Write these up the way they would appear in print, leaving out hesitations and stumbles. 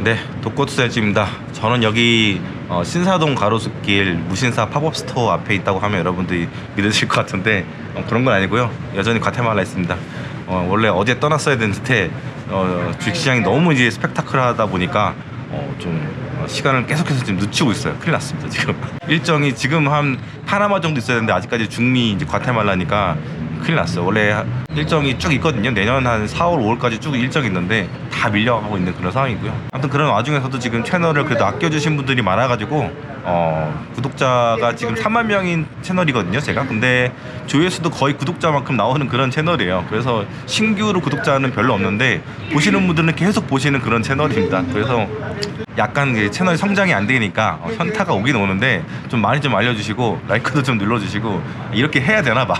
네, 독고투세지입니다. 저는 여기 신사동 가로수길 무신사 팝업 스토어 앞에 있다고 하면 여러분들이 믿으실 것 같은데 그런 건 아니고요. 여전히 과테말라에 있습니다. 원래 어제 떠났어야 되는데 주식시장이 너무 이제 스펙타클하다 보니까 좀 시간을 계속해서 지금 늦추고 있어요. 큰일 났습니다 지금. 일정이 지금 한 파나마 정도 있어야 되는데 아직까지 중미 이제 과테말라니까 큰일 났어요. 원래 일정이 쭉 있거든요. 내년 한 4월 5월까지 쭉 일정이 있는데 다 밀려가고 있는 그런 상황이고요. 아무튼 그런 와중에서도 지금 채널을 그래도 아껴주신 분들이 많아가지고 구독자가 지금 3만 명인 채널이거든요 제가. 근데 조회수도 거의 구독자만큼 나오는 그런 채널이에요. 그래서 신규로 구독자는 별로 없는데 보시는 분들은 계속 보시는 그런 채널입니다. 그래서 약간 채널 성장이 안 되니까 현타가 오긴 오는데 좀 많이 좀 알려주시고 라이크도 좀 눌러주시고 이렇게 해야 되나 봐.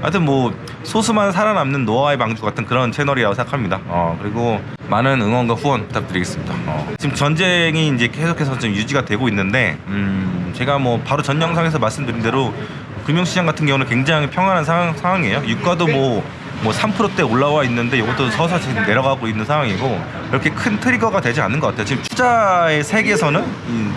하여튼 뭐 소수만 살아남는 노아의 방주 같은 그런 채널이라고 생각합니다. 그리고 많은 응원과 후원 부탁드리겠습니다. 지금 전쟁이 이제 계속해서 좀 유지가 되고 있는데 제가 뭐 바로 전 영상에서 말씀드린 대로 금융시장 같은 경우는 굉장히 평안한 상황이에요. 유가도 뭐 3%대 올라와 있는데 이것도 서서히 지금 내려가고 있는 상황이고 그렇게 큰 트리거가 되지 않는 것 같아요. 지금 투자의 세계에서는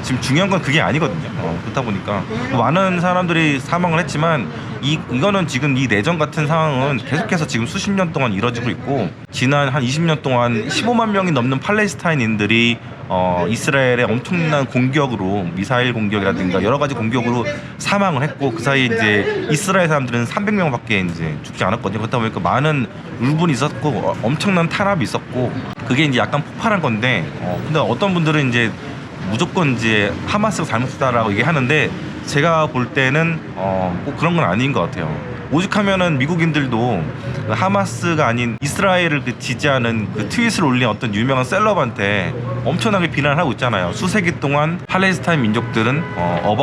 지금 중요한 건 그게 아니거든요. 그렇다 보니까 많은 사람들이 사망을 했지만 이거는 지금 이 내전 같은 상황은 계속해서 지금 수십 년 동안 이뤄지고 있고 지난 한 20년 동안 15만 명이 넘는 팔레스타인인들이 이스라엘의 엄청난 공격으로 미사일 공격이라든가 여러 가지 공격으로 사망을 했고 그 사이에 이제 이스라엘 사람들은 300명밖에 이제 죽지 않았거든요. 그렇다 보니까 많은 울분이 있었고 엄청난 탄압이 있었고 그게 이제 약간 폭발한 건데 근데 어떤 분들은 이제 무조건 이제 하마스가 잘못했다라고 얘기하는데 제가 볼 때는 꼭 그런 건 아닌 것 같아요. 오죽하면은 미국인들도 하마스가 아닌 이스라엘을 지지하는 그 트윗을 올린 어떤 유명한 셀럽한테 엄청나게 비난을 하고 있잖아요. 수세기 동안 팔레스타인 민족들은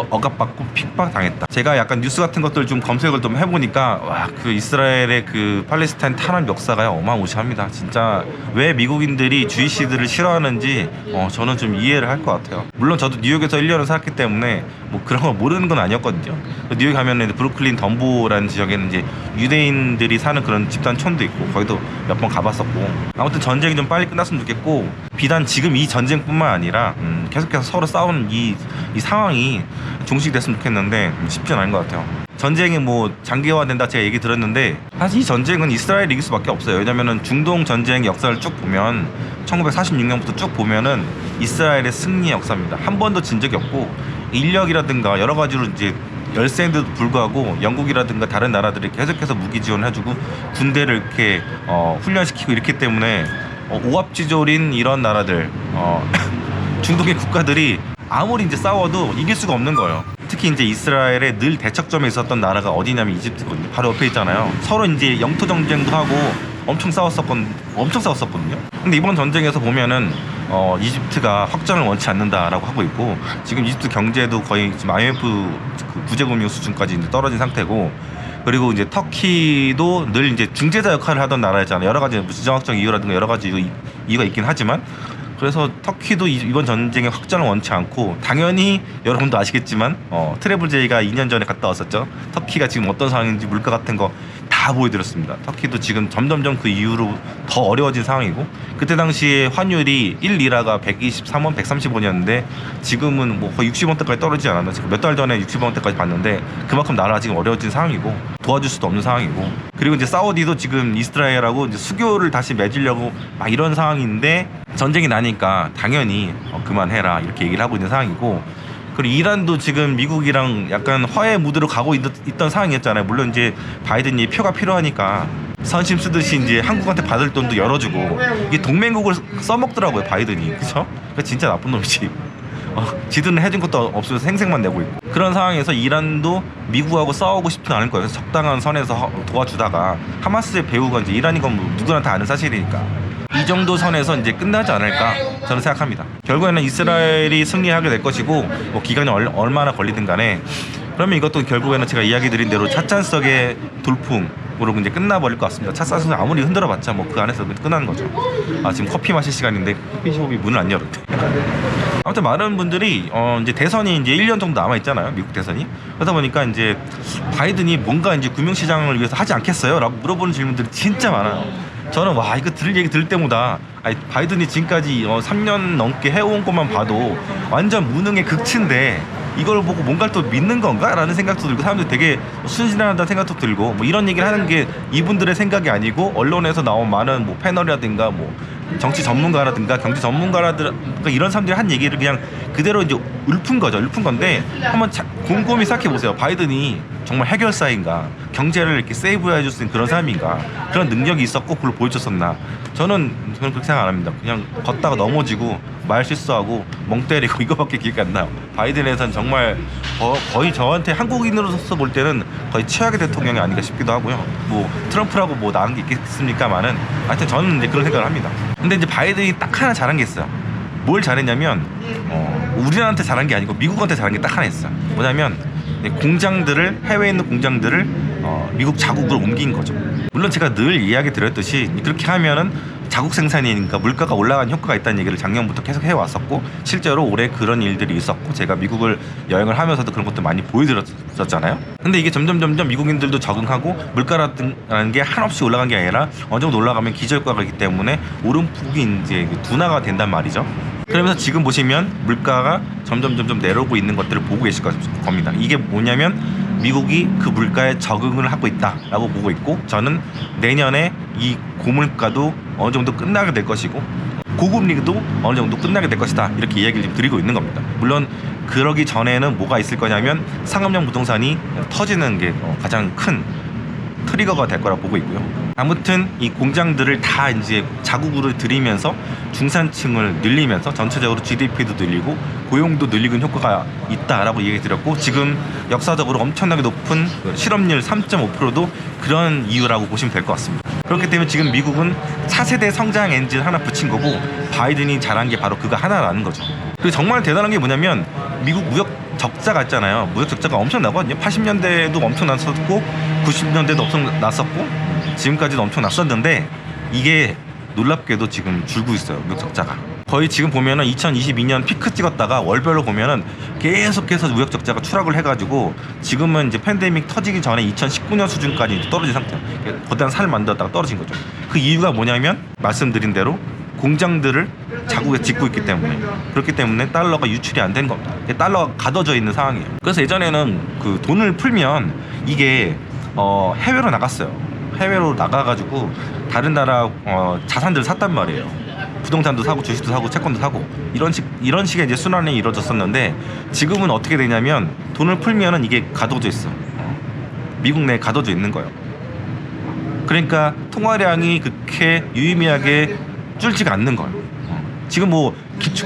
억압받고 핍박당했다. 제가 약간 뉴스 같은 것들 좀 검색을 좀 해보니까 와, 그 이스라엘의 그 팔레스타인 탄압 역사가 어마무시합니다. 진짜 왜 미국인들이 주이시들을 싫어하는지 저는 좀 이해를 할 것 같아요. 물론 저도 뉴욕에서 1년을 살았기 때문에 뭐 그런 거 모르는 건 아니었거든요. 뉴욕 가면은 브루클린 덤보라는 지역에는 이제 유대인들이 사는 그런 집단촌도 있고 거기도 몇 번 가봤었고 아무튼 전쟁이 좀 빨리 끝났으면 좋겠고 비단 지금 이 전쟁뿐만 아니라 계속해서 서로 싸우는 이 상황이 종식이 됐으면 좋겠는데 쉽지 않은 것 같아요. 전쟁이 뭐 장기화된다 제가 얘기 들었는데 사실 이 전쟁은 이스라엘이 이길 수밖에 없어요. 왜냐면은 중동 전쟁 역사를 쭉 보면 1946년부터 쭉 보면은 이스라엘의 승리의 역사입니다. 한 번도 진 적이 없고 인력이라든가 여러 가지로 이제 열세인데도 불구하고 영국이라든가 다른 나라들이 계속해서 무기 지원해주고 군대를 이렇게 훈련시키고 이렇기 때문에 오합지졸인 이런 나라들 중동의 국가들이 아무리 이제 싸워도 이길 수가 없는 거예요. 특히 이제 이스라엘의 늘 대척점에 있었던 나라가 어디냐면 이집트거든요. 바로 옆에 있잖아요. 서로 이제 영토 전쟁도 하고 엄청 싸웠었거든요. 근데 이번 전쟁에서 보면은 이집트가 확전을 원치 않는다라고 하고 있고 지금 이집트 경제도 거의 지금 IMF 구제금융 수준까지 이제 떨어진 상태고 그리고 이제 터키도 늘 이제 중재자 역할을 하던 나라였잖아요. 여러 가지 지정학적 이유라든가 여러 가지 이유가 있긴 하지만 그래서 터키도 이번 전쟁에 확전을 원치 않고 당연히 여러분도 아시겠지만 트래블 제이가 2년 전에 갔다 왔었죠. 터키가 지금 어떤 상황인지 물가 같은 거 다 보여드렸습니다. 터키도 지금 점점점 그 이후로 더 어려워진 상황이고 그때 당시에 환율이 1리라가 123원, 130원이었는데 지금은 뭐 거의 60원대까지 떨어지지 않았나. 지금 몇 달 전에 60원대까지 봤는데 그만큼 나라가 지금 어려워진 상황이고 도와줄 수도 없는 상황이고 그리고 이제 사우디도 지금 이스라엘하고 이제 수교를 다시 맺으려고 막 이런 상황인데 전쟁이 나니까 당연히 그만해라 이렇게 얘기를 하고 있는 상황이고 그리고 이란도 지금 미국이랑 약간 화해 무드로 가고 있던 상황이었잖아요. 물론 이제 바이든이 표가 필요하니까 선심 쓰듯이 이제 한국한테 받을 돈도 열어주고 이게 동맹국을 써먹더라고요 바이든이. 그쵸? 그러니까 진짜 나쁜 놈이지. 지들은 해준 것도 없으면서 생색만 내고 있고 그런 상황에서 이란도 미국하고 싸우고 싶지는 않을 거예요. 그래서 적당한 선에서 도와주다가 하마스의 배후가 이제 이란인 건 뭐 누구나 다 아는 사실이니까 이 정도 선에서 이제 끝나지 않을까 저는 생각합니다. 결국에는 이스라엘이 승리하게 될 것이고 뭐 기간이 얼마나 걸리든 간에 그러면 이것도 결국에는 제가 이야기 드린 대로 찻잔석의 돌풍으로 이제 끝나버릴 것 같습니다. 찻잔석을 아무리 흔들어봤자 뭐 그 안에서 끝나는 거죠. 지금 커피 마실 시간인데 커피숍이 문을 안 열었대. 아무튼 많은 분들이 이제 대선이 이제 1년 정도 남아 있잖아요. 미국 대선이. 그러다 보니까 이제 바이든이 뭔가 이제 금융시장을 위해서 하지 않겠어요? 라고 물어보는 질문들이 진짜 많아요. 저는 와 이거 얘기 들을 때마다 아니, 바이든이 지금까지 3년 넘게 해온 것만 봐도 완전 무능의 극치인데 이걸 보고 뭔가를 또 믿는 건가? 라는 생각도 들고 사람들이 되게 순진하다는 생각도 들고 뭐 이런 얘기를 하는 게 이분들의 생각이 아니고 언론에서 나온 많은 뭐 패널이라든가 뭐 정치 전문가라든가 경제 전문가라든가 이런 사람들이 한 얘기를 그냥 그대로 이제 읊은 거죠. 읊은 건데 한번 곰곰이 생각해 보세요. 바이든이 정말 해결사인가? 경제를 이렇게 세이브해 줄 수 있는 그런 사람인가? 그런 능력이 있었고 그걸 보여줬었나? 저는 그렇게 생각 안 합니다. 그냥 걷다가 넘어지고 말 실수하고 멍 때리고 이거밖에 기억이 안 나요. 바이든에선 정말 거의 저한테 한국인으로서 볼 때는 거의 최악의 대통령이 아닌가 싶기도 하고요. 뭐 트럼프라고 뭐 나은 게 있겠습니까만은 하여튼 저는 이제 그런 생각을 합니다. 근데 이제 바이든이 딱 하나 잘한 게 있어요. 뭘 잘했냐면 우리나라한테 잘한 게 아니고 미국한테 잘한 게 딱 하나 있어요. 뭐냐면 공장들을 해외에 있는 공장들을 미국 자국으로 옮긴 거죠. 물론 제가 늘 이야기 드렸듯이 그렇게 하면은 자국 생산이니까 물가가 올라가는 효과가 있다는 얘기를 작년부터 계속 해왔었고 실제로 올해 그런 일들이 있었고 제가 미국을 여행을 하면서도 그런 것도 많이 보여드렸었잖아요. 근데 이게 점점 미국인들도 적응하고 물가라는 게 한없이 올라간 게 아니라 어느 정도 올라가면 기저효과가 있기 때문에 오름폭이 이제 둔화가 된단 말이죠. 그러면서 지금 보시면 물가가 점점 내려오고 있는 것들을 보고 계실 겁니다. 이게 뭐냐면 미국이 그 물가에 적응을 하고 있다라고 보고 있고 저는 내년에 이 고물가도 어느 정도 끝나게 될 것이고 고금리도 어느 정도 끝나게 될 것이다 이렇게 이야기를 지금 드리고 있는 겁니다. 물론 그러기 전에는 뭐가 있을 거냐면 상업용 부동산이 터지는 게 가장 큰 트리거가 될 거라고 보고 있고요. 아무튼 이 공장들을 다 이제 자국으로 들이면서 중산층을 늘리면서 전체적으로 GDP도 늘리고 고용도 늘리는 효과가 있다라고 얘기 드렸고 지금 역사적으로 엄청나게 높은 실업률 3.5%도 그런 이유라고 보시면 될 것 같습니다. 그렇기 때문에 지금 미국은 차세대 성장 엔진 하나 붙인 거고 바이든이 잘한 게 바로 그거 하나라는 거죠. 그리고 정말 대단한 게 뭐냐면 미국 무역 적자가 있잖아요. 무역 적자가 엄청 나거든요. 80년대도 엄청 났었고 90년대도 엄청 났었고 지금까지도 엄청 났었는데 이게 놀랍게도 지금 줄고 있어요. 무역 적자가 거의 지금 보면은 2022년 피크 찍었다가 월별로 보면은 계속해서 무역 적자가 추락을 해가지고 지금은 이제 팬데믹 터지기 전에 2019년 수준까지 떨어진 상태. 거대한 산을 만들었다가 떨어진 거죠. 그 이유가 뭐냐면 말씀드린 대로 공장들을 자국에 짓고 있기 때문에 그렇기 때문에 달러가 유출이 안 된 겁니다. 달러가 가둬져 있는 상황이에요. 그래서 예전에는 그 돈을 풀면 이게 해외로 나갔어요. 해외로 나가가지고 다른 나라 자산들을 샀단 말이에요. 부동산도 사고 주식도 사고 채권도 사고 이런 식의 이제 순환이 이루어졌었는데 지금은 어떻게 되냐면 돈을 풀면은 이게 가둬져 있어. 미국 내에 가둬져 있는 거예요. 그러니까 통화량이 그렇게 유의미하게 줄지가 않는 거예요. 지금 뭐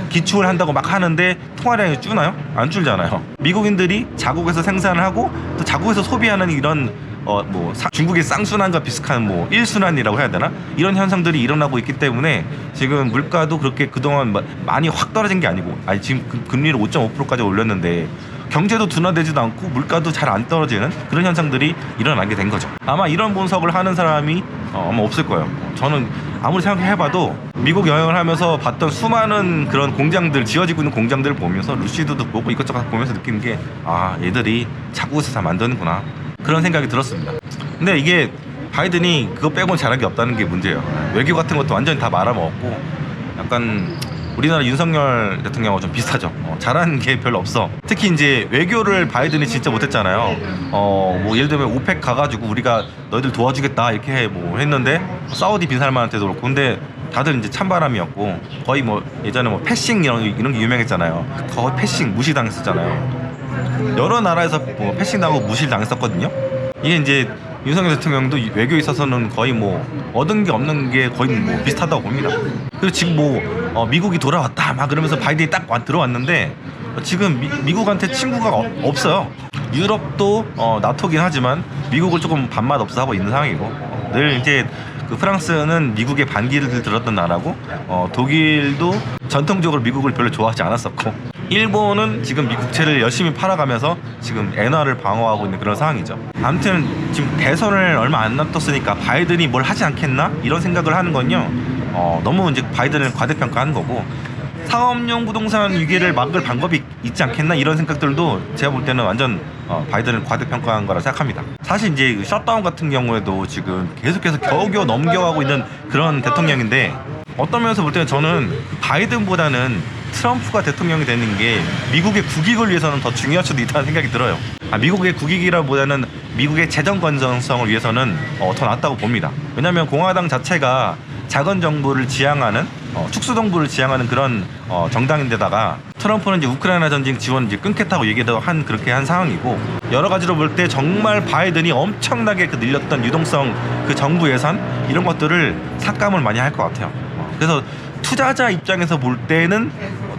기축을 한다고 막 하는데 통화량이 줄나요? 안 줄잖아요. 미국인들이 자국에서 생산을 하고 또 자국에서 소비하는 이런 중국의 쌍순환과 비슷한 뭐 1순환이라고 해야 되나? 이런 현상들이 일어나고 있기 때문에 지금 물가도 그렇게 그동안 많이 확 떨어진 게 아니고 지금 금리를 5.5%까지 올렸는데 경제도 둔화되지도 않고 물가도 잘 안 떨어지는 그런 현상들이 일어나게 된 거죠. 아마 이런 분석을 하는 사람이 아마 없을 거예요. 저는 아무리 생각해봐도 미국 여행을 하면서 봤던 수많은 그런 공장들 지어지고 있는 공장들을 보면서 루시드도 보고 이것저것 보면서 느끼는 게 얘들이 자국에서 다 만드는구나 그런 생각이 들었습니다. 근데 이게 바이든이 그거 빼고는 잘한 게 없다는 게 문제예요. 외교 같은 것도 완전히 다 말아먹었고 약간 우리나라 윤석열 대통령하고 좀 비슷하죠. 잘하는 게 별로 없어. 특히 이제 외교를 바이든이 진짜 못했잖아요. 뭐 예를 들면 오펙 가가지고 우리가 너희들 도와주겠다 이렇게 뭐 했는데 사우디 빈살만한테도 그렇고 근데 다들 이제 찬바람이었고 거의 뭐 예전에 뭐 패싱 이런 게 유명했잖아요. 거의 패싱 무시당했었잖아요. 여러 나라에서 뭐 패싱당하고 무시당했었거든요. 이게 이제 윤석열 대통령도 외교에 있어서는 거의 뭐 얻은 게 없는 게 거의 뭐 비슷하다고 봅니다. 그리고 지금 뭐 미국이 돌아왔다 막 그러면서 바이든이 딱 들어왔는데 지금 미국한테 친구가 없어요. 유럽도 나토긴 하지만 미국을 조금 반맛 없어 하고 있는 상황이고 늘 이제 그 프랑스는 미국의 반기를 들었던 나라고 독일도 전통적으로 미국을 별로 좋아하지 않았었고 일본은 지금 미국채를 열심히 팔아가면서 지금 엔화를 방어하고 있는 그런 상황이죠. 아무튼 지금 대선을 얼마 안 남았으니까 바이든이 뭘 하지 않겠나 이런 생각을 하는 건요 너무 이제 바이든을 과대평가하는 거고 상업용 부동산 위기를 막을 방법이 있지 않겠나 이런 생각들도 제가 볼 때는 완전 바이든을 과대평가한 거라 생각합니다. 사실 이제 셧다운 같은 경우에도 지금 계속해서 겨우겨우 넘겨가고 있는 그런 대통령인데 어떤 면에서 볼 때는 저는 바이든보다는 트럼프가 대통령이 되는 게 미국의 국익을 위해서는 더 중요할 수도 있다는 생각이 들어요. 미국의 국익이라보다는 미국의 재정 건전성을 위해서는 더 낫다고 봅니다. 왜냐하면 공화당 자체가 작은 정부를 지향하는 특수 정부를 지향하는 그런 정당인데다가 트럼프는 이제 우크라이나 전쟁 지원 이제 끊겠다고 얘기도 그렇게 한 상황이고 여러 가지로 볼 때 정말 바이든이 엄청나게 그 늘렸던 유동성 그 정부 예산 이런 것들을 삭감을 많이 할 것 같아요. 그래서 투자자 입장에서 볼 때는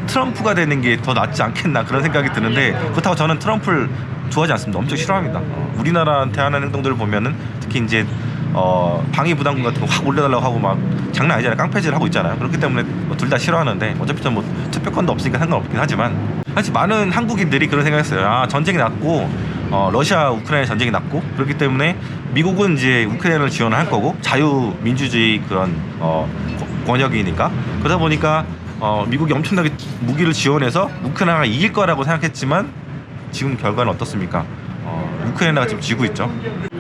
트럼프가 되는 게 더 낫지 않겠나 그런 생각이 드는데 그렇다고 저는 트럼프를 좋아하지 않습니다. 엄청 싫어합니다. 우리나라한테 하는 행동들을 보면은 특히 이제 방위 부담금 같은 거 확 올려달라고 하고 막 장난 아니잖아요. 깡패질 하고 있잖아요. 그렇기 때문에 둘 다 싫어하는데 어차피 전 뭐 투표권도 없으니까 상관없긴 하지만 사실 많은 한국인들이 그런 생각했어요. 전쟁이 났고 러시아 우크라이나 전쟁이 났고 그렇기 때문에 미국은 이제 우크라이나를 지원을 할 거고 자유민주주의 그런 권역이니까 그러다 보니까 미국이 엄청나게 무기를 지원해서 우크라이나가 이길 거라고 생각했지만 지금 결과는 어떻습니까? 우크라이나가 지금 지고 있죠.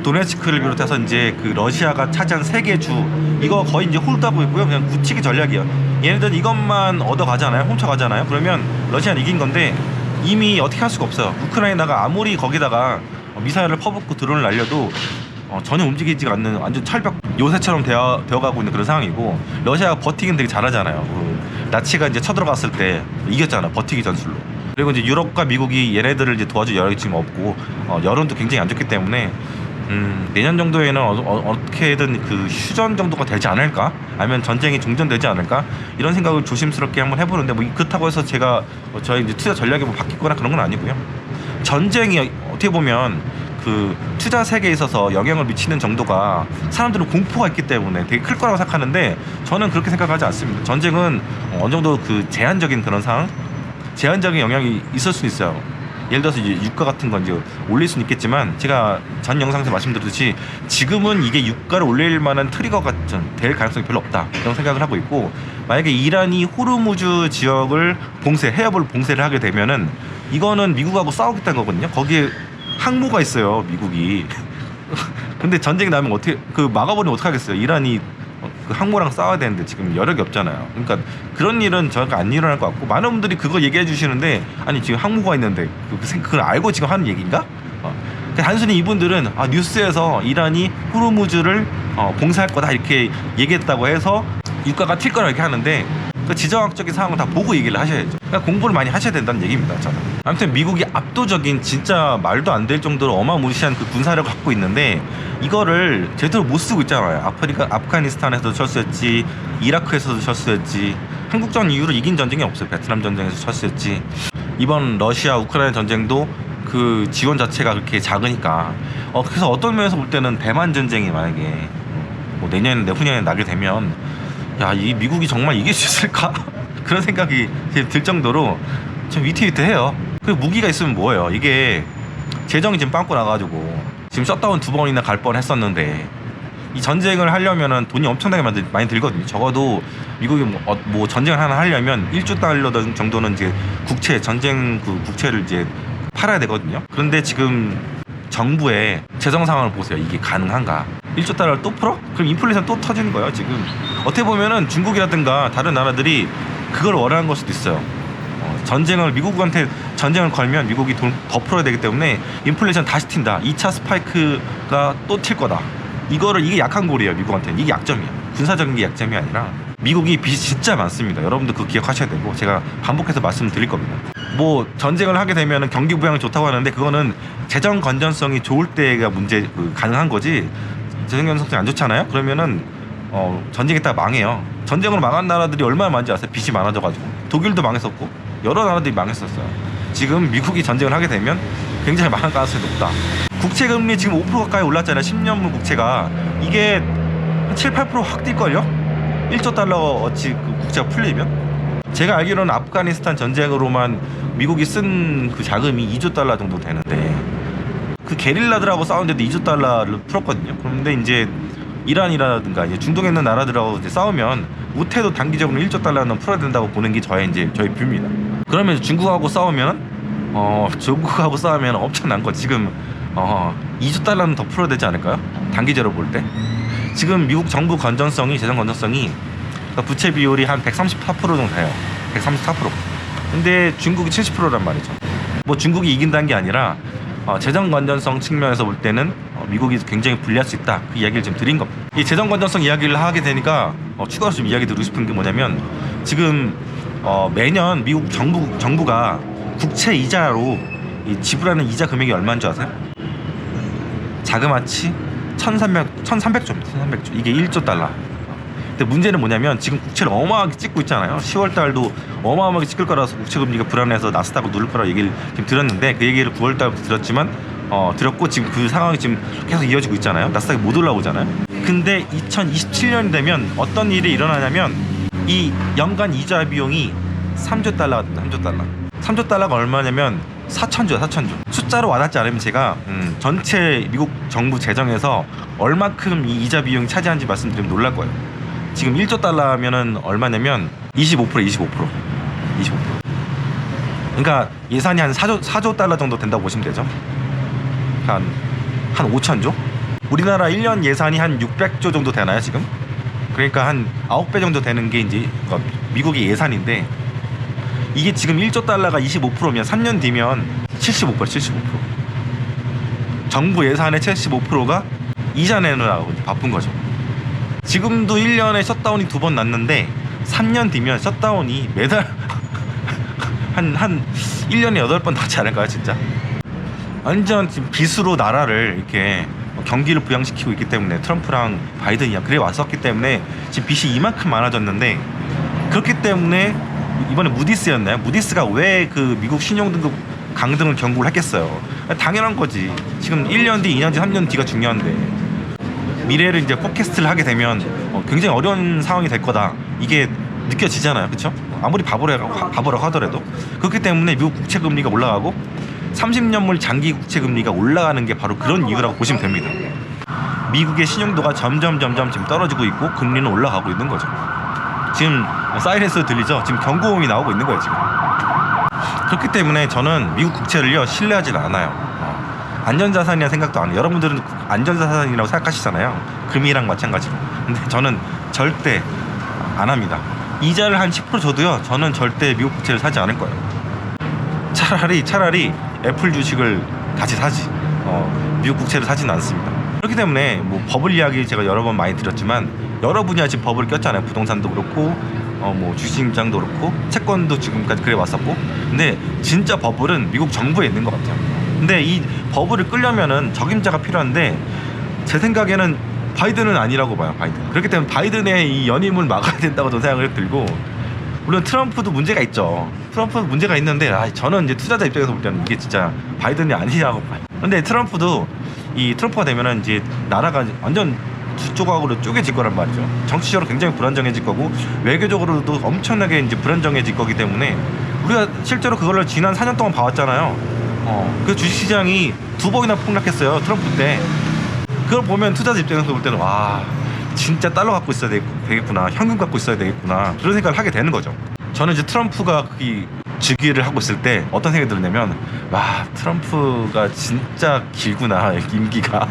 도네츠크를 비롯해서 이제 그 러시아가 차지한 3개 주 이거 거의 이제 홀드하고 있고요. 그냥 굳히기 전략이에요. 얘네들은 이것만 얻어가잖아요. 훔쳐가잖아요. 그러면 러시아는 이긴 건데 이미 어떻게 할 수가 없어요. 우크라이나가 아무리 거기다가 미사일을 퍼붓고 드론을 날려도 전혀 움직이지가 않는 완전 철벽 요새처럼 되어가고 있는 그런 상황이고 러시아가 버티기는 되게 잘하잖아요. 나치가 이제 쳐들어갔을 때 이겼잖아. 버티기 전술로. 그리고 이제 유럽과 미국이 얘네들을 이제 도와줄 여력이 지금 없고 여론도 굉장히 안 좋기 때문에 내년 정도에는 어떻게든 그 휴전 정도가 되지 않을까? 아니면 전쟁이 종전되지 않을까? 이런 생각을 조심스럽게 한번 해보는데 뭐 그렇다고 해서 제가 저희 이제 투자 전략이 뭐 바뀌거나 그런 건 아니고요. 전쟁이 어떻게 보면 그 투자 세계에 있어서 영향을 미치는 정도가 사람들은 공포가 있기 때문에 되게 클 거라고 생각하는데 저는 그렇게 생각하지 않습니다. 전쟁은 어느 정도 그 제한적인 그런 상황, 제한적인 영향이 있을 수 있어요. 예를 들어서 이제 유가 같은 건 이제 올릴 수는 있겠지만 제가 전 영상에서 말씀드렸듯이 지금은 이게 유가를 올릴 만한 트리거가 될 가능성이 별로 없다 이런 생각을 하고 있고 만약에 이란이 호르무즈 지역을 해협을 봉쇄를 하게 되면은 이거는 미국하고 싸우겠다는 거거든요. 거기에 항모가 있어요, 미국이. 근데 전쟁이 나면 어떻게 막아버리면 어떡하겠어요. 이란이 그 항모랑 싸워야 되는데 지금 여력이 없잖아요. 그러니까 그런 일은 저희가 안 일어날 것 같고 많은 분들이 그거 얘기해 주시는데 아니 지금 항모가 있는데 그걸 알고 지금 하는 얘기인가? 단순히 이분들은 뉴스에서 이란이 호르무즈를 봉쇄할 거다 이렇게 얘기했다고 해서 유가가 튈 거라 이렇게 하는데 그 지정학적인 상황을 다 보고 얘기를 하셔야죠. 그러니까 공부를 많이 하셔야 된다는 얘기입니다. 저는. 아무튼 미국이 압도적인 진짜 말도 안 될 정도로 어마무시한 그 군사력을 갖고 있는데 이거를 제대로 못 쓰고 있잖아요. 아프가니스탄에서도 철수했지, 이라크에서도 철수했지, 한국전 이후로 이긴 전쟁이 없어요. 베트남 전쟁에서 철수했지. 이번 러시아 우크라이나 전쟁도 그 지원 자체가 그렇게 작으니까 그래서 어떤 면에서 볼 때는 대만 전쟁이 만약에 뭐 내년에 내후년에 나게 되면 야, 이 미국이 정말 이길 수 있을까? 그런 생각이 들 정도로 좀 위태위태해요. 그 무기가 있으면 뭐예요? 이게 재정이 지금 빵꾸 나가지고 지금 셧다운 2번이나 갈 뻔했었는데 이 전쟁을 하려면은 돈이 엄청나게 많이 들거든요. 적어도 미국이 뭐 전쟁을 하나 하려면 1조 달러 정도는 이제 전쟁 국채를 이제 팔아야 되거든요. 그런데 지금 정부의 재정 상황을 보세요. 이게 가능한가? 1조 달러를 또 풀어? 그럼 인플레이션 또 터지는 거예요, 지금. 어떻게 보면은 중국이라든가 다른 나라들이 그걸 원하는 걸 수도 있어요. 미국한테 전쟁을 걸면 미국이 돈 더 풀어야 되기 때문에 인플레이션 다시 튄다. 2차 스파이크가 또 튈 거다. 이게 약한 골이에요, 미국한테는. 이게 약점이야. 군사적인 게 약점이 아니라 미국이 빚이 진짜 많습니다. 여러분들 그거 기억하셔야 되고 제가 반복해서 말씀드릴 겁니다. 뭐 전쟁을 하게 되면은 경기 부양이 좋다고 하는데 그거는 재정 건전성이 좋을 때가 가능한 거지. 재정 건전성이 안 좋잖아요. 그러면은 전쟁했다가 망해요. 전쟁으로 망한 나라들이 얼마나 많은지 아세요? 빚이 많아져가지고 독일도 망했었고 여러 나라들이 망했었어요. 지금 미국이 전쟁을 하게 되면 굉장히 망할 가능성이 높다. 국채 금리 지금 5% 가까이 올랐잖아요. 10년물 국채가 이게 한 7, 8% 확 뛸걸요? 1조 달러어치 그 국채가 풀리면 제가 알기로는 아프가니스탄 전쟁으로만 미국이 쓴 그 자금이 2조 달러 정도 되는데 그 게릴라들하고 싸우는데도 2조 달러를 풀었거든요. 그런데 이제 이란이라든가 이제 중동에 있는 나라들하고 이제 싸우면 못해도 단기적으로 1조 달러는 풀어야 된다고 보는 게 저희 뷰입니다. 그러면 중국하고 싸우면 중국하고 싸우면 엄청난 거 지금 2조 달러는 더 풀어야 되지 않을까요? 단기적으로 볼 때. 지금 미국 정부 건전성이 재정 건전성이 부채 비율이 한 134% 정도 돼요. 134%. 근데 중국이 70%란 말이죠. 뭐 중국이 이긴다는 게 아니라 재정 건전성 측면에서 볼 때는 미국이 굉장히 불리할 수 있다. 그 이야기를 지금 드린 겁니다. 이 재정 건전성 이야기를 하게 되니까 추가로 좀 이야기 드리고 싶은 게 뭐냐면 지금 매년 미국 정부가 국채 이자로 지불하는 이자 금액이 얼마인 줄 아세요? 자그마치 1300조입니다. 1300조. 이게 1조 달러. 근데 문제는 뭐냐면 지금 국채를 어마어마하게 찍고 있잖아요. 10월 달도 어마어마하게 찍을 거라서 국채 금리가 불안해서 나스닥을 누를 거라고 얘기를 지금 들었는데, 그 얘기를 9월 달부터 들었고 지금 그 상황이 지금 계속 이어지고 있잖아요. 나스닥이 못 올라오잖아요. 근데 2027년이 되면 어떤 일이 일어나냐면 이 연간 이자 비용이 3조 달러가 됩니다. 3조 달러. 3조 달러가 얼마냐면 4천조. 숫자로 와닿지 않으면 제가 전체 미국 정부 재정에서 얼마큼 이 이자 비용이 차지하는지 말씀드리면 놀랄 거예요. 지금 1조 달러면은 얼마냐면 25%. 그러니까 예산이 한 4조 달러 정도 된다고 보시면 되죠. 한 5천조? 우리나라 1년 예산이 한 600조 정도 되나요 지금? 그러니까 한 9배 정도 되는 게 이제 미국의 예산인데, 이게 지금 1조 달러가 25%면 3년 뒤면 75%. 정부 예산의 75%가 이자 내느라고 바쁜 거죠. 지금도 1년에 셧다운이 2번 났는데 3년 뒤면 셧다운이 매달 한 1년에 8번 나지 않을까요 진짜? 완전 지금 빚으로 나라를 이렇게 경기를 부양시키고 있기 때문에, 트럼프랑 바이든이 그래 왔었기 때문에 지금 빚이 이만큼 많아졌는데, 그렇기 때문에 이번에 무디스였나요? 무디스가 왜 그 미국 신용등급 강등을 경고를 했겠어요? 당연한 거지. 지금 1년 뒤, 2년 뒤, 3년 뒤가 중요한데 미래를 이제 포캐스트를 하게 되면 굉장히 어려운 상황이 될 거다. 이게 느껴지잖아요. 그렇죠? 아무리 바보라고 하더라도. 그렇기 때문에 미국 국채 금리가 올라가고 30년물 장기 국채 금리가 올라가는 게 바로 그런 이유라고 보시면 됩니다. 미국의 신용도가 점점 지금 떨어지고 있고 금리는 올라가고 있는 거죠. 지금 사이렌스 들리죠? 지금 경고음이 나오고 있는 거예요 지금. 그렇기 때문에 저는 미국 국채를요 신뢰하지 않아요. 안전자산이라는 생각도 안 해요. 여러분들은 안전자산이라고 생각하시잖아요. 금이랑 마찬가지로. 근데 저는 절대 안 합니다. 이자를 한 10% 줘도요 저는 절대 미국 국채를 사지 않을 거예요. 차라리 애플 주식을 같이 사지 미국 국채를 사지는 않습니다. 그렇기 때문에 뭐 버블 이야기 제가 여러 번 많이 드렸지만, 여러 분야 지금 버블을 꼈잖아요. 부동산도 그렇고 뭐 주식시장도 그렇고 채권도 지금까지 그래 왔었고. 근데 진짜 버블은 미국 정부에 있는 것 같아요. 근데 이 버블을 끌려면은 적임자가 필요한데, 제 생각에는 바이든은 아니라고 봐요. 바이든. 그렇기 때문에 바이든의 이 연임을 막아야 된다고 저는 생각을 들고, 물론 트럼프도 문제가 있죠. 트럼프도 문제가 있는데 저는 이제 투자자 입장에서 볼 때는 이게 진짜 바이든이 아니라고 봐요. 근데 트럼프가 되면은 이제 나라가 완전 두 조각으로 쪼개질 거란 말이죠. 정치적으로 굉장히 불안정해질 거고, 외교적으로도 엄청나게 이제 불안정해질 거기 때문에, 우리가 실제로 그걸로 지난 4년 동안 봐왔잖아요. 그 주식시장이 2번이나 폭락했어요. 트럼프 때. 그걸 보면 투자자 입장에서 볼 때는 와, 진짜 달러 갖고 있어야 되겠구나, 현금 갖고 있어야 되겠구나, 그런 생각을 하게 되는 거죠. 저는 이제 트럼프가 즉위를 하고 있을 때 어떤 생각이 들었냐면, 와, 트럼프가 진짜 길구나 임기가.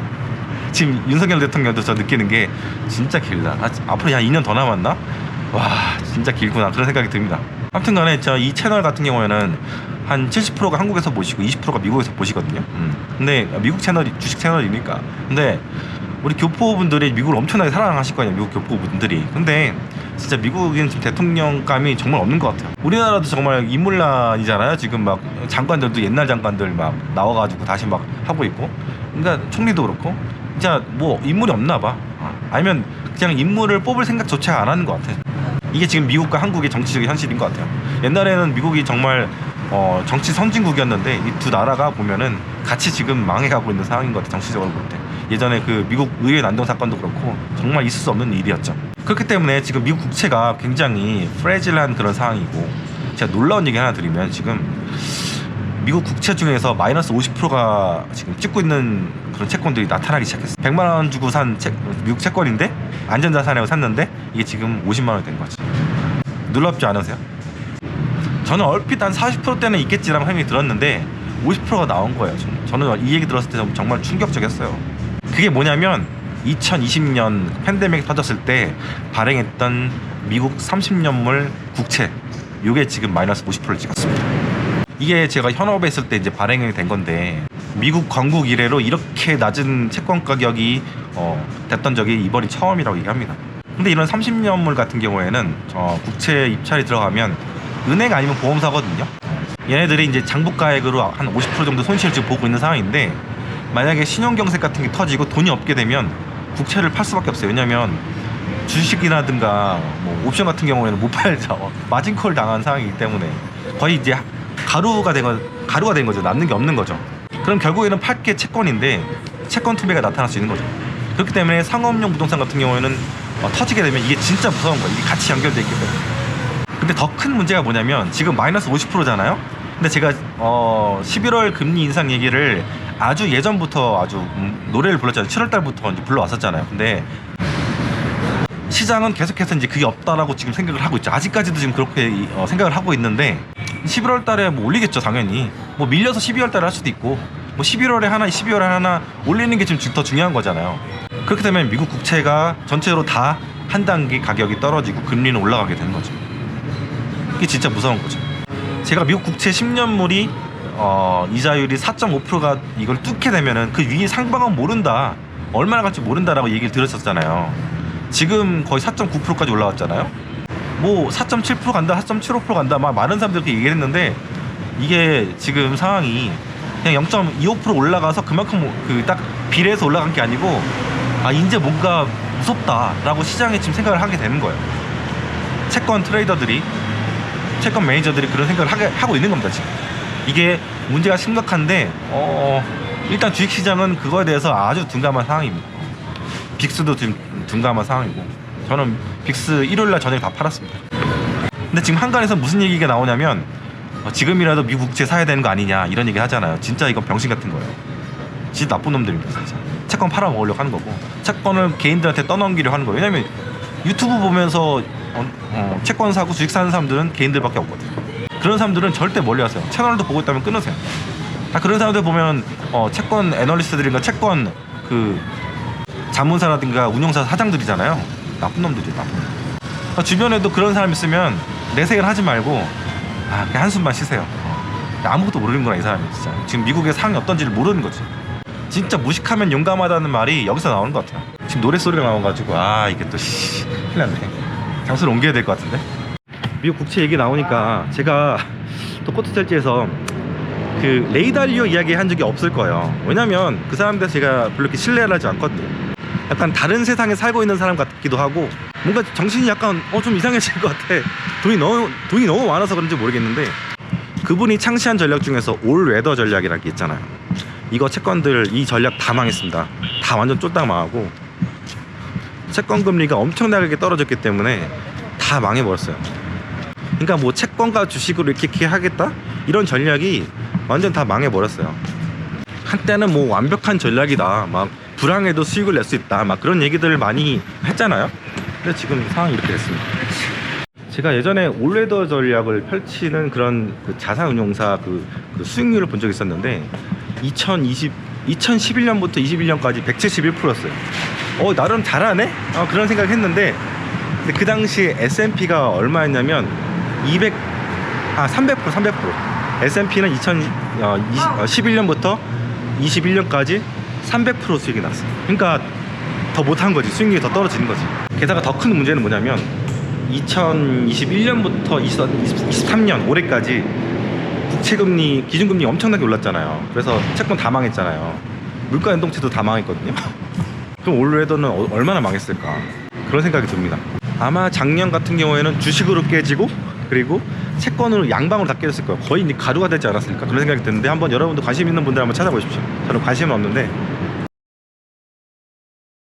지금 윤석열 대통령도 저 느끼는 게 진짜 길다. 앞으로 한 2년 더 남았나? 와, 진짜 길구나, 그런 생각이 듭니다. 아무튼 간에 이 채널 같은 경우에는 한 70%가 한국에서 보시고 20%가 미국에서 보시거든요. 근데 미국 채널이 주식 채널이니까. 근데 우리 교포분들이 미국을 엄청나게 사랑하실 거예요. 미국 교포분들이. 근데 진짜 미국인 지금 대통령감이 정말 없는 것 같아요. 우리나라도 정말 인물난이잖아요. 지금 막 장관들도 옛날 장관들 막 나와가지고 다시 막 하고 있고. 그러니까 총리도 그렇고 진짜 뭐 인물이 없나 봐. 아니면 그냥 인물을 뽑을 생각조차 안 하는 것 같아요. 이게 지금 미국과 한국의 정치적인 현실인 것 같아요. 옛날에는 미국이 정말 정치 선진국이었는데 이 두 나라가 보면은 같이 지금 망해가고 있는 상황인 것 같아요. 정치적으로 볼 때. 예전에 그 미국 의회 난동 사건도 그렇고 정말 있을 수 없는 일이었죠. 그렇기 때문에 지금 미국 국채가 굉장히 프레질한 그런 상황이고, 제가 놀라운 얘기 하나 드리면, 지금 미국 국채 중에서 마이너스 50%가 지금 찍고 있는 그런 채권들이 나타나기 시작했어요. 100만 원 주고 산 미국 채권인데 안전자산이라고 샀는데 이게 지금 50만 원이 된 거지. 놀랍지 않으세요? 저는 얼핏 한 40%대는 있겠지라는 생각이 들었는데 50%가 나온 거예요. 저는 이 얘기 들었을 때 정말 충격적이었어요. 그게 뭐냐면 2020년 팬데믹 터졌을 때 발행했던 미국 30년물 국채, 이게 지금 마이너스 50%를 찍었습니다. 이게 제가 현업에 있을 때 이제 발행이 된 건데, 미국 건국 이래로 이렇게 낮은 채권 가격이 됐던 적이 이번이 처음이라고 얘기합니다. 근데 이런 30년물 같은 경우에는 국채 입찰이 들어가면 은행 아니면 보험사거든요. 얘네들이 이제 장부가액으로 한 50% 정도 손실을 지금 보고 있는 상황인데, 만약에 신용경색 같은 게 터지고 돈이 없게 되면 국채를 팔 수밖에 없어요. 왜냐면 주식이라든가 뭐 옵션 같은 경우에는 못 팔죠. 마진콜 당한 상황이기 때문에 거의 이제 가루가 된 거죠. 남는 게 없는 거죠. 그럼 결국에는 팔 게 채권인데 채권 투매가 나타날 수 있는 거죠. 그렇기 때문에 상업용 부동산 같은 경우에는 터지게 되면 이게 진짜 무서운 거예요. 이게 같이 연결돼 있기 때문에. 근데 더 큰 문제가 뭐냐면 지금 마이너스 50%잖아요. 근데 제가 11월 금리 인상 얘기를 아주 예전부터 아주 노래를 불렀잖아요. 7월 달부터 이제 불러왔었잖아요. 근데 시장은 계속해서 이제 그게 없다라고 지금 생각을 하고 있죠. 아직까지도 지금 그렇게 생각을 하고 있는데 11월 달에 뭐 올리겠죠, 당연히. 뭐 밀려서 12월 달에 할 수도 있고, 뭐 11월에 하나, 12월에 하나 올리는 게 지금 더 중요한 거잖아요. 그렇게 되면 미국 국채가 전체로 다 한 단계 가격이 떨어지고 금리는 올라가게 되는 거죠. 이게 진짜 무서운 거죠. 제가 미국 국채 10년물이 이자율이 4.5%가 이걸 뚫게 되면은 그 위에 상방은 모른다, 얼마나 갈지 모른다라고 얘기를 들었었잖아요. 지금 거의 4.9%까지 올라왔잖아요. 뭐 4.7% 간다, 4.75% 간다, 막 많은 사람들이 그렇게 얘기를 했는데, 이게 지금 상황이 그냥 0.25% 올라가서 그만큼 그 딱 비례해서 올라간 게 아니고, 이제 뭔가 무섭다라고 시장에 지금 생각을 하게 되는 거예요. 채권 트레이더들이, 채권 매니저들이 그런 생각을 하고 있는 겁니다. 지금 이게 문제가 심각한데, 일단 주식시장은 그거에 대해서 아주 둔감한 상황입니다. 빅스도 지금 둔감한 상황이고, 저는 빅스 일요일날 저녁에 다 팔았습니다. 근데 지금 한간에서 무슨 얘기가 나오냐면 지금이라도 미국 국채 사야 되는 거 아니냐, 이런 얘기 하잖아요. 진짜 이건 병신 같은 거예요. 진짜 나쁜 놈들입니다. 진짜 채권 팔아먹으려고 하는 거고, 채권을 개인들한테 떠넘기려고 하는 거예요. 왜냐면 유튜브 보면서 채권 사고 주식 사는 사람들은 개인들밖에 없거든요. 그런 사람들은 절대 멀리 하세요. 채널도 보고 있다면 끊으세요. 그런 사람들 보면 채권 애널리스트들인가 채권 그 자문사라든가 운용사 사장들이잖아요. 나쁜 놈들이에요, 나쁜 놈들. 주변에도 그런 사람 있으면 내색을 하지 말고 그냥 한숨만 쉬세요. 아무것도 모르는구나, 이 사람이. 진짜 지금 미국의 상황이 어떤지를 모르는 거지. 진짜 무식하면 용감하다는 말이 여기서 나오는 것 같아요. 지금 노래소리가 나와가지고 이게 또 큰일 났네. 장소를 옮겨야 될 것 같은데. 미국 국채 얘기 나오니까 제가 또 코트셀지에서 그 레이달리오 이야기 한 적이 없을 거예요. 왜냐면 그 사람들 제가 별로 이렇게 신뢰를 하지 않거든요. 약간 다른 세상에 살고 있는 사람 같기도 하고, 뭔가 정신이 약간 좀 이상해질 것 같아. 돈이 너무 많아서 그런지 모르겠는데, 그분이 창시한 전략 중에서 올 웨더 전략이라는 게 있잖아요. 이거 채권들 이 전략 다 망했습니다. 다 완전 쫄딱 망하고, 채권 금리가 엄청나게 떨어졌기 때문에 다 망해버렸어요. 그러니까 뭐 채권과 주식으로 이렇게 하겠다, 이런 전략이 완전 다 망해버렸어요. 한때는 뭐 완벽한 전략이다, 막 불황에도 수익을 낼 수 있다, 막 그런 얘기들을 많이 했잖아요. 근데 지금 상황이 이렇게 됐습니다. 제가 예전에 올웨더 전략을 펼치는 그런 그 자산운용사 그 수익률을 본 적이 있었는데, 2011년부터 21년까지 171%였어요. 나름 잘하네? 그런 생각 했는데, 근데 그 당시에 S&P가 얼마였냐면 300%. S&P는 2011년부터 21년까지 300% 수익이 났어요. 그러니까 더 못한 거지. 수익률이 더 떨어지는 거지. 게다가 더 큰 문제는 뭐냐면 2021년부터 23년 올해까지 국채금리, 기준금리 엄청나게 올랐잖아요. 그래서 채권 다 망했잖아요. 물가 연동치도 다 망했거든요. 그럼 올해도는 얼마나 망했을까, 그런 생각이 듭니다. 아마 작년 같은 경우에는 주식으로 깨지고, 그리고 채권으로 양방으로 다 깨졌을 거예요. 거의 가루가 되지 않았을까, 그런 생각이 드는데, 한번 여러분도 관심 있는 분들 한번 찾아보십시오. 저는 관심은 없는데